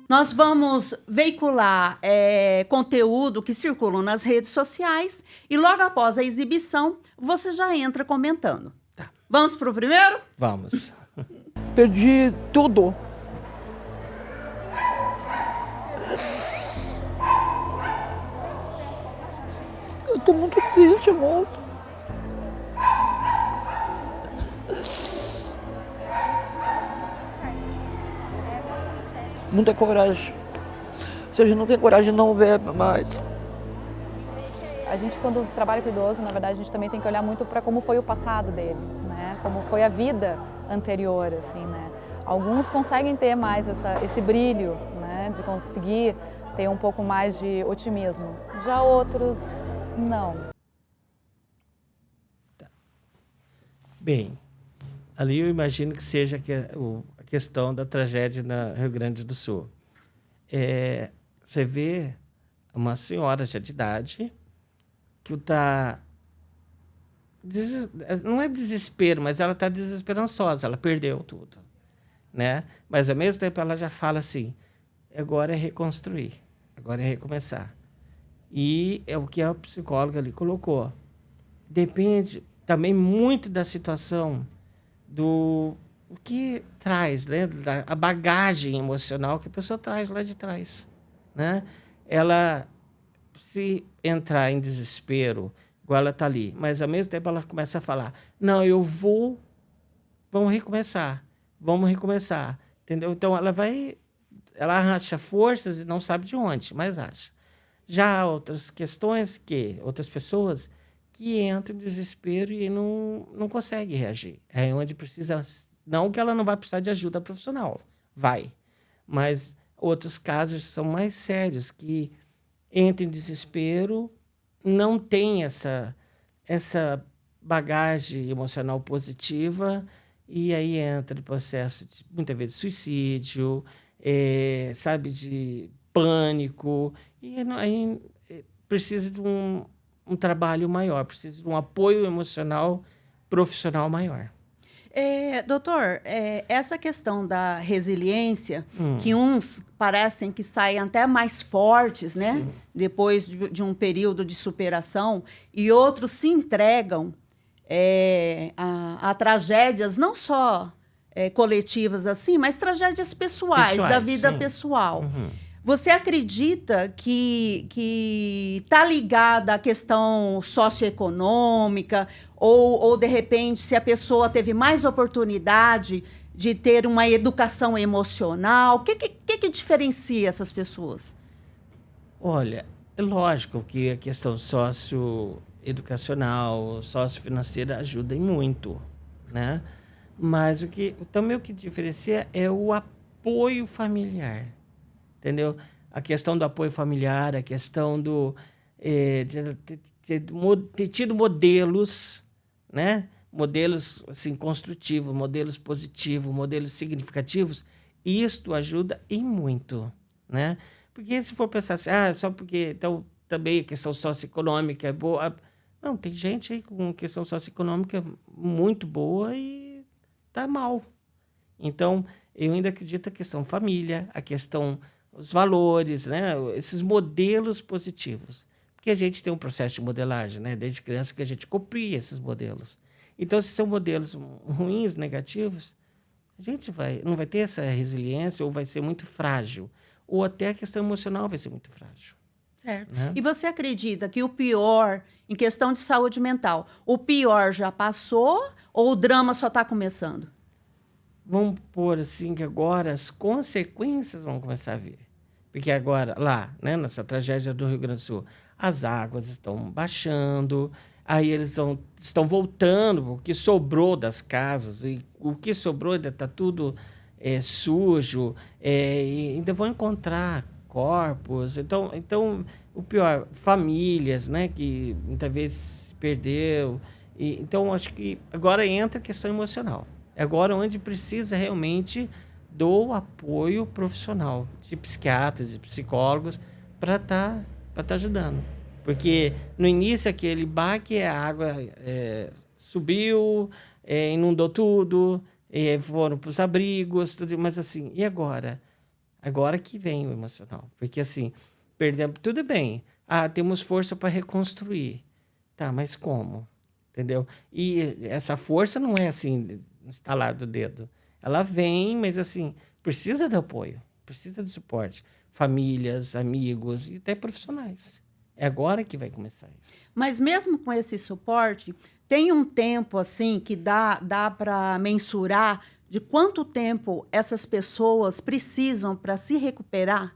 Nós vamos veicular conteúdo que circulam nas redes sociais e logo após a exibição, você já entra comentando. Tá. Vamos para o primeiro? Vamos. Perdi tudo. Eu tô muito triste, moço. Muita coragem. Se a gente não tem coragem, não bebe mais. A gente, quando trabalha com idoso, na verdade, a gente também tem que olhar muito para como foi o passado dele, né? Como foi a vida anterior, assim, né? Alguns conseguem ter mais esse brilho, né? De conseguir ter um pouco mais de otimismo. Já outros, não. Tá. Bem, ali eu imagino que seja a questão da tragédia no Rio Grande do Sul. Você vê uma senhora já de idade que está... Não é desespero, mas ela está desesperançosa, ela perdeu tudo, né? Mas, ao mesmo tempo, ela já fala assim, agora é reconstruir, agora é recomeçar. E é o que a psicóloga ali colocou. Depende também muito da situação, o que traz, né? A bagagem emocional que a pessoa traz lá de trás, né? Ela, se entrar em desespero, igual ela está ali, mas ao mesmo tempo ela começa a falar, não, vamos recomeçar, entendeu? Então ela acha forças e não sabe de onde, mas acha. Já há outras questões outras pessoas que entram em desespero e não conseguem reagir. É onde precisa, não que ela não vai precisar de ajuda profissional, vai, mas outros casos são mais sérios, que entram em desespero, não tem essa bagagem emocional positiva, e aí entra o processo de, muitas vezes, suicídio, sabe, de pânico, e aí precisa de um trabalho maior, precisa de um apoio emocional profissional maior. Doutor, essa questão da resiliência, que uns parecem que saem até mais fortes, né? Sim. Depois de um período de superação, e outros se entregam a tragédias não só coletivas assim, mas tragédias pessoais da vida sim. pessoal. Uhum. Você acredita que está ligada à questão socioeconômica ou, de repente, se a pessoa teve mais oportunidade de ter uma educação emocional? O que diferencia essas pessoas? Olha, é lógico que a questão socioeducacional, sociofinanceira ajuda em muito, né? Mas o que diferencia é o apoio familiar. Entendeu? A questão do apoio familiar, a questão de ter tido modelos, né? Modelos assim, construtivos, modelos positivos, modelos significativos, isto ajuda e muito, né? Porque se for pensar assim, só porque então, também a questão socioeconômica é boa. Não, tem gente aí com questão socioeconômica muito boa e tá mal. Então, eu ainda acredito na questão família, a questão os valores, né? Esses modelos positivos. Porque a gente tem um processo de modelagem, né? Desde criança que a gente copia esses modelos. Então, se são modelos ruins, negativos, a gente não vai ter essa resiliência ou vai ser muito frágil. Ou até a questão emocional vai ser muito frágil. Certo. Né? E você acredita que o pior, em questão de saúde mental, o pior já passou ou o drama só está começando? Vamos pôr assim que agora as consequências vão começar a vir. Porque agora, lá, né, nessa tragédia do Rio Grande do Sul, as águas estão baixando, aí eles estão voltando, o que sobrou das casas, e o que sobrou ainda está tudo sujo, e ainda vão encontrar corpos. Então, o pior, famílias, né, que muitas vezes se perdeu. Então, acho que agora entra a questão emocional. É agora onde precisa realmente do apoio profissional, de psiquiatras, de psicólogos, para tá ajudando. Porque no início aquele baque, a água subiu, inundou tudo, foram para os abrigos, tudo, mas assim, e agora? Agora que vem o emocional. Porque assim, perdemos, tudo bem, temos força para reconstruir. Tá, mas como? Entendeu? E essa força não é assim, estalar do dedo. Ela vem, mas assim, precisa de apoio, precisa de suporte. Famílias, amigos e até profissionais. É agora que vai começar isso. Mas mesmo com esse suporte, tem um tempo assim que dá para mensurar de quanto tempo essas pessoas precisam para se recuperar?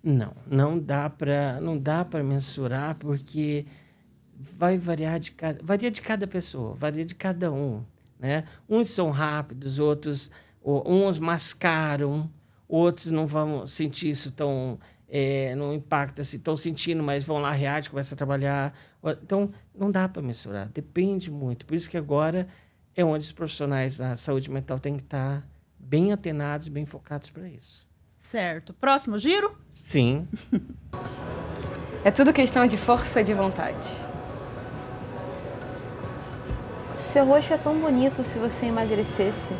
Não dá para mensurar porque vai varia de cada pessoa, varia de cada um, né? Uns são rápidos, outros uns mascaram, outros não vão sentir isso tão não impacta se estão sentindo, mas vão lá, reagem, começam a trabalhar. Então, não dá para mensurar, depende muito. Por isso que agora é onde os profissionais da saúde mental têm que estar bem atenados, bem focados para isso. Certo. Próximo giro? Sim. É tudo questão de força de vontade. Seu rosto é tão bonito se você emagrecesse.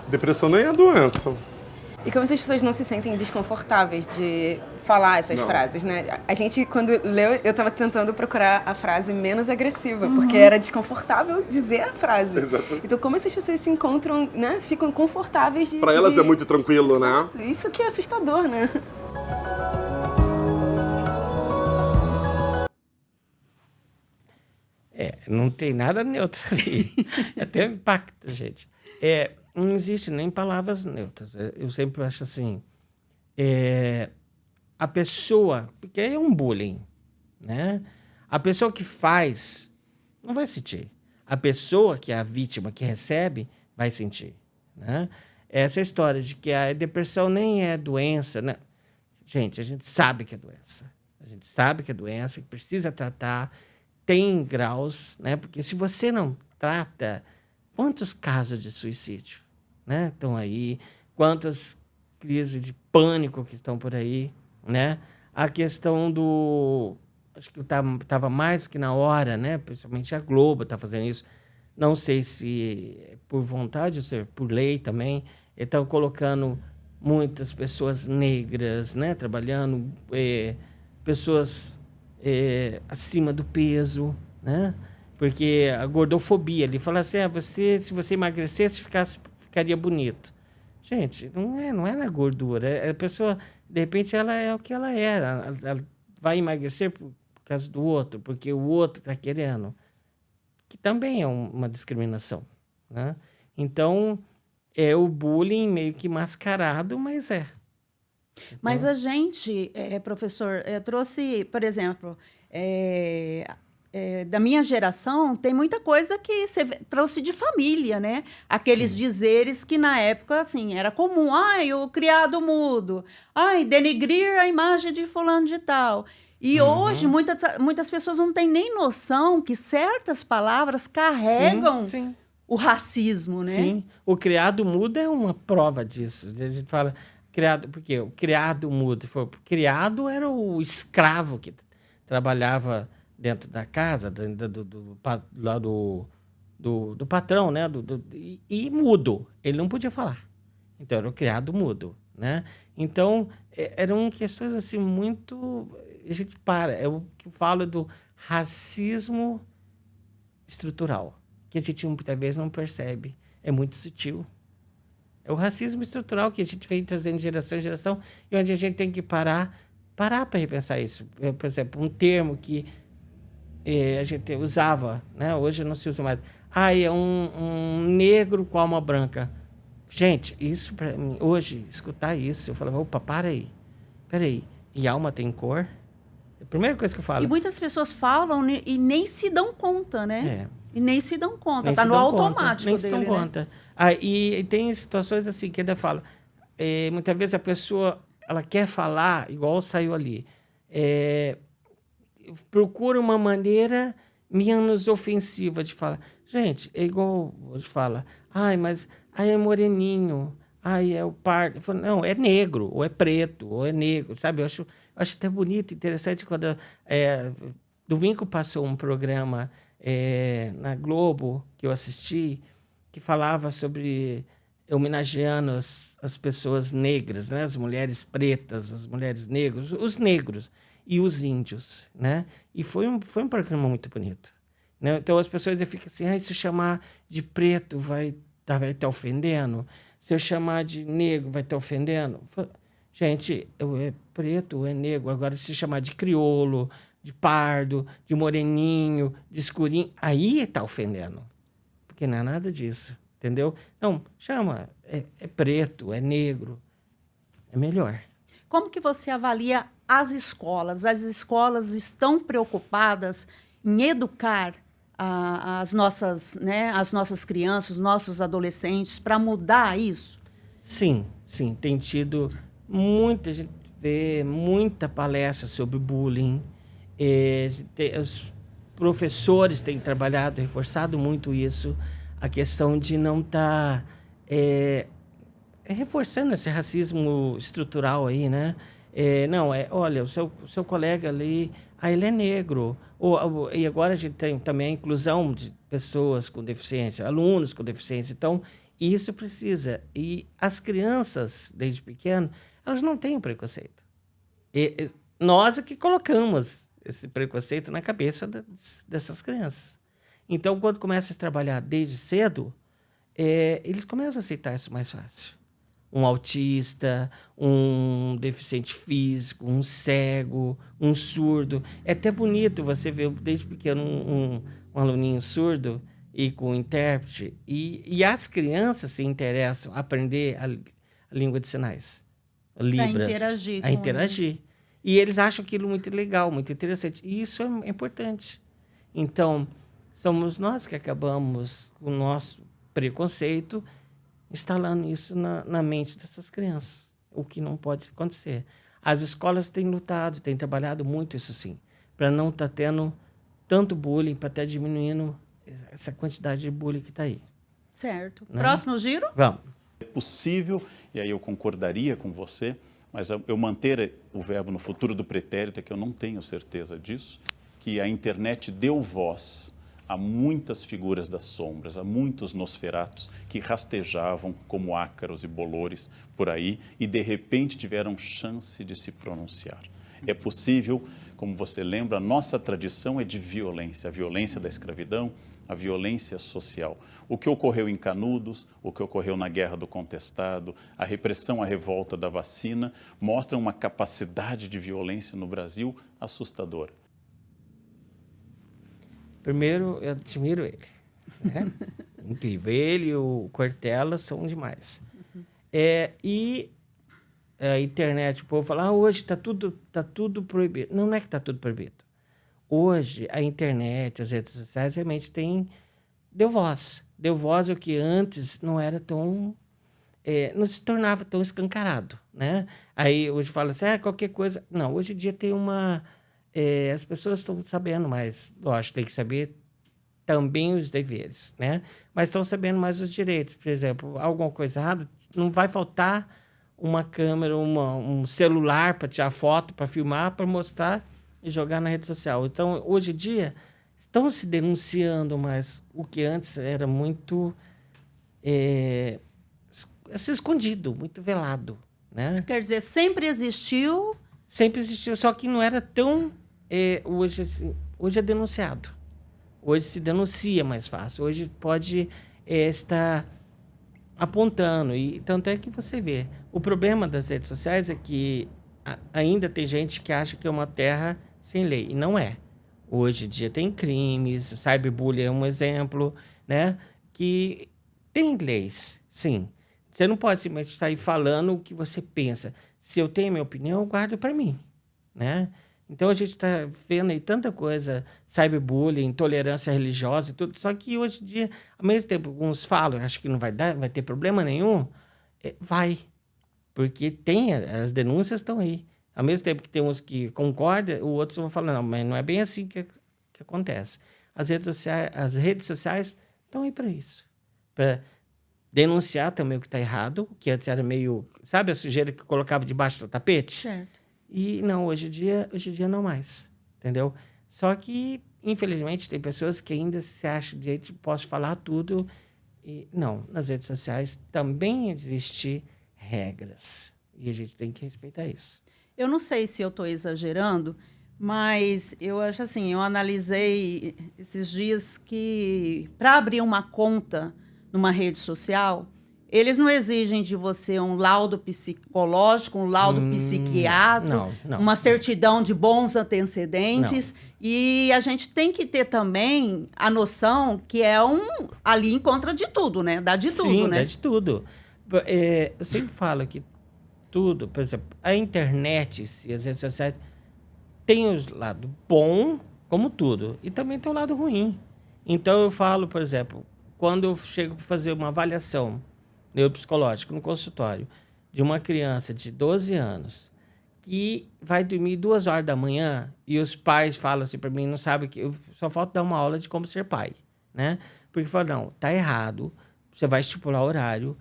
Depressão nem é doença. E como essas pessoas não se sentem desconfortáveis de falar essas frases, né? A gente, quando leu, eu estava tentando procurar a frase menos agressiva, porque era desconfortável dizer a frase. Exatamente. Então, como essas pessoas se encontram, né? Ficam confortáveis de... Pra elas é muito tranquilo, Exato. né? Isso que é assustador, né? Não tem nada neutro ali. Até impacta, gente. Não existe nem palavras neutras. Eu sempre acho assim, a pessoa, porque é um bullying, né? A pessoa que faz não vai sentir. A pessoa que é a vítima, que recebe, vai sentir, né? Essa história de que a depressão nem é doença, né? Gente, a gente sabe que é doença. A gente sabe que é doença, que precisa tratar, tem graus, né? Porque se você não trata, quantos casos de suicídio, né, estão aí? Quantas crises de pânico que estão por aí, né? A questão do... Acho que estava mais que na hora, né? Principalmente a Globo está fazendo isso. Não sei se é por vontade ou se é por lei também. Estão colocando muitas pessoas negras, né? Trabalhando, pessoas acima do peso, né? Porque a gordofobia, ele fala assim, se você emagrecesse, ficaria bonito. Gente, não é na gordura. A pessoa, de repente, ela é o que ela é. Ela vai emagrecer por causa do outro, porque o outro está querendo. Que também é uma discriminação, né? Então, é o bullying meio que mascarado, mas é. Mas a gente, professor, trouxe, por exemplo, da minha geração, tem muita coisa que você trouxe de família, né? Aqueles dizeres que na época, assim, era comum. Ai, o criado mudo. Ai, denegrir a imagem de fulano de tal. E hoje, muitas pessoas não têm nem noção que certas palavras carregam Sim. o racismo, né? Sim, o criado mudo é uma prova disso. A gente fala criado, porque o criado mudo, criado era o escravo que trabalhava dentro da casa, do patrão, né? E mudo, ele não podia falar. Então era o criado mudo, né? Então eram questões assim muito, a gente é o que eu falo do racismo estrutural, que a gente muitas vezes não percebe, é muito sutil. É o racismo estrutural que a gente vem trazendo de geração em geração e onde a gente tem que parar para repensar isso. Por exemplo, um termo que a gente usava, né? Hoje não se usa mais. É um negro com alma branca. Gente, isso para mim, hoje, escutar isso, eu falava, opa, peraí. E alma tem cor? É a primeira coisa que eu falo. E muitas pessoas falam e nem se dão conta, né? E nem se dão conta, Está no automático nem dele, se dão conta. E tem situações assim que ainda fala. Muitas vezes a pessoa ela quer falar, igual saiu ali. Procura uma maneira menos ofensiva de falar. Gente, é igual hoje fala. Mas é moreninho. É o pardo. Não, é negro, ou é preto, ou é negro, sabe? Eu acho até bonito, interessante, quando... domingo passou um programa na Globo, que eu assisti, que falava sobre homenageando as pessoas negras, né? As mulheres pretas, as mulheres negras, os negros e os índios, né? E foi um programa muito bonito, né? Então as pessoas ficam assim, se eu chamar de preto vai estar ofendendo, se eu chamar de negro vai estar ofendendo. Gente, é preto, é negro. Agora, se chamar de crioulo, de pardo, de moreninho, de escurinho, aí está ofendendo. Porque não é nada disso, entendeu? Não, chama, é preto, é negro, é melhor. Como que você avalia as escolas? As escolas estão preocupadas em educar as nossas crianças, os nossos adolescentes, para mudar isso? Sim, tem tido muita gente vê muita palestra sobre bullying. Os professores têm trabalhado, reforçado muito isso, a questão de não estar reforçando esse racismo estrutural aí, né? Olha, o seu colega ali, ele é negro. E agora a gente tem também a inclusão de pessoas com deficiência, alunos com deficiência. Então, isso precisa. E as crianças, desde pequeno, elas não têm o preconceito. Nós é que colocamos esse preconceito na cabeça dessas crianças. Então, quando começa a trabalhar desde cedo, eles começam a aceitar isso mais fácil. Um autista, um deficiente físico, um cego, um surdo. É até bonito você ver desde pequeno um aluninho surdo e com um intérprete. E as crianças se interessam a aprender a língua de sinais, Libras. A interagir. E eles acham aquilo muito legal, muito interessante. E isso é importante. Então, somos nós que acabamos, com o nosso preconceito, instalando isso na mente dessas crianças, o que não pode acontecer. As escolas têm lutado, têm trabalhado muito isso sim, para não estar tendo tanto bullying, para estar diminuindo essa quantidade de bullying que está aí. Certo. Né? Próximo giro? Vamos. É possível, e aí eu concordaria com você, mas eu manter o verbo no futuro do pretérito, é que eu não tenho certeza disso, que a internet deu voz a muitas figuras das sombras, a muitos nosferatos que rastejavam como ácaros e bolores por aí e, de repente, tiveram chance de se pronunciar. É possível, como você lembra, a nossa tradição é de violência, a violência da escravidão, a violência social. O que ocorreu em Canudos, o que ocorreu na Guerra do Contestado, a repressão à revolta da vacina, mostram uma capacidade de violência no Brasil assustadora. Primeiro, eu admiro ele. Né? Incrível. Ele e o Cortella são demais. E a internet, o povo fala, hoje está tudo proibido. Não é que está tudo proibido. Hoje, a internet, as redes sociais, realmente deu voz. Deu voz ao que antes não era tão... não se tornava tão escancarado. Né? Aí, hoje fala assim, qualquer coisa... Não, hoje em dia tem uma... as pessoas estão sabendo mais, lógico, tem que saber também os deveres, né? Mas estão sabendo mais os direitos. Por exemplo, alguma coisa errada, não vai faltar uma câmera, um celular para tirar foto, para filmar, para mostrar e jogar na rede social. Então, hoje em dia, estão se denunciando mais o que antes era muito escondido, muito velado, né? Isso quer dizer, sempre existiu... Sempre existiu, só que não era tão... hoje é denunciado. Hoje se denuncia mais fácil. Hoje pode estar apontando. E tanto é que você vê. O problema das redes sociais é que ainda tem gente que acha que é uma terra sem lei. E não é. Hoje em dia tem crimes, cyberbullying é um exemplo, né? Que tem leis, sim. Você não pode simplesmente sair falando o que você pensa. Se eu tenho minha opinião, eu guardo para mim, né? Então, a gente está vendo aí tanta coisa, cyberbullying, intolerância religiosa e tudo, só que hoje em dia, ao mesmo tempo, alguns falam, acho que não vai ter problema nenhum, vai, porque as denúncias estão aí. Ao mesmo tempo que tem uns que concordam, os outros vão falar, não, mas não é bem assim que acontece. As redes sociais estão aí para isso, para denunciar também o que está errado, que antes era meio... Sabe a sujeira que colocava debaixo do tapete? Certo. E não, hoje em dia não mais, entendeu? Só que, infelizmente, tem pessoas que ainda se acham de jeito, posso falar tudo. E, não, nas redes sociais também existem regras. E a gente tem que respeitar isso. Eu não sei se eu estou exagerando, mas eu acho assim, eu analisei esses dias que para abrir uma conta numa rede social, eles não exigem de você um laudo psicológico, um laudo psiquiátrico, não. uma certidão de bons antecedentes. E a gente tem que ter também a noção que ali encontra de tudo, né? Dá de tudo, Sim, né? dá de tudo. Eu sempre falo que tudo, por exemplo, a internet e as redes sociais tem os lados bom, como tudo, e também tem o lado ruim. Então eu falo, por exemplo, quando eu chego para fazer uma avaliação neuropsicológica no consultório de uma criança de 12 anos que vai dormir 2 horas da manhã e os pais falam assim para mim, não sabem que eu só falta dar uma aula de como ser pai, né? Porque falam, não, tá errado, você vai estipular horário,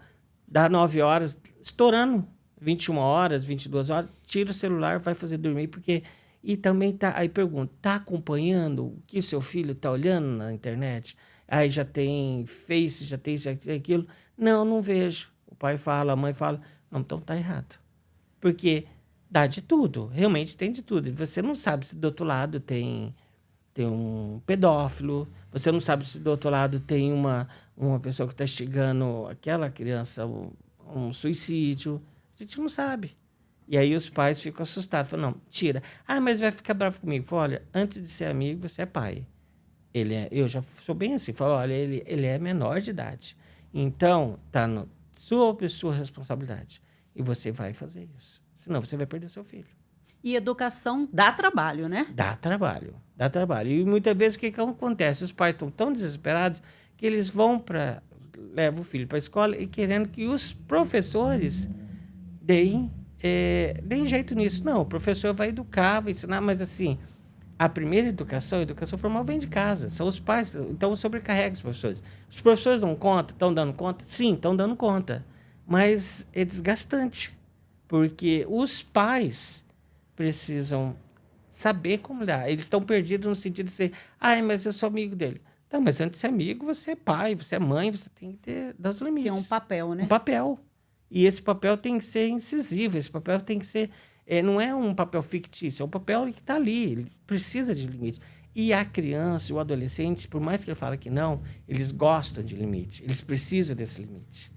dá 9 horas, estourando 21 horas, 22 horas, tira o celular, vai fazer dormir, porque... E também aí pergunta, tá acompanhando o que seu filho tá olhando na internet? Aí já tem Face, já tem isso, aquilo. Não vejo. O pai fala, a mãe fala, não, então tá errado. Porque dá de tudo, realmente tem de tudo. Você não sabe se do outro lado tem um pedófilo, você não sabe se do outro lado tem uma pessoa que está instigando aquela criança um suicídio. A gente não sabe. E aí os pais ficam assustados. Falam, não, tira. Ah, mas vai ficar bravo comigo. Falo, olha, antes de ser amigo, você é pai. Eu já sou bem assim. Falo, olha, ele é menor de idade. Então, tá na sua responsabilidade. E você vai fazer isso. Senão, você vai perder seu filho. E educação dá trabalho, né? Dá trabalho. E muitas vezes o que acontece? Os pais estão tão desesperados que eles levam o filho para a escola e querendo que os professores deem jeito nisso. Não, o professor vai educar, vai ensinar, mas assim, a primeira educação, a educação formal vem de casa, são os pais, então sobrecarrega os professores. Os professores dão conta, estão dando conta? Sim, estão dando conta, mas é desgastante, porque os pais precisam saber como dar. Eles estão perdidos no sentido de ser, mas eu sou amigo dele. Não, mas antes de ser amigo, você é pai, você é mãe, você tem que dar os limites. Tem um papel, né? Um papel. E esse papel tem que ser incisivo, esse papel tem que ser... não é um papel fictício, é um papel que está ali, ele precisa de limite. E a criança e o adolescente, por mais que ele fale que não, eles gostam de limite, eles precisam desse limite.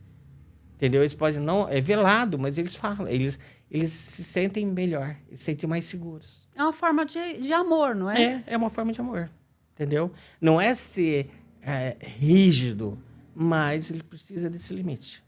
Entendeu? Eles podem não... É velado, mas eles falam, eles se sentem melhor, eles se sentem mais seguros. É uma forma de amor, não é? É uma forma de amor, entendeu? Não é ser rígido, mas ele precisa desse limite.